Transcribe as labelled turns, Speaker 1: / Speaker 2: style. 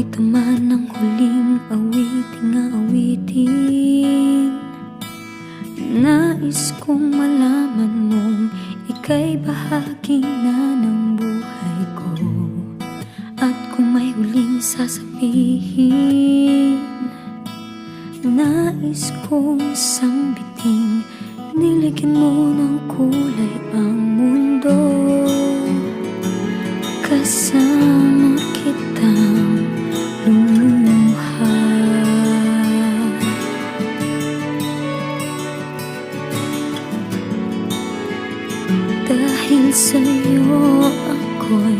Speaker 1: Ito man ang huling awiting nais kong malaman mong ika'y bahagi na ng buhay ko. At kung may huling sasabihin, nais kong sambiting, nilagyan mo ng kulay ang mundo. Kasama kitang lumuha. Dahil sa'yo ako'y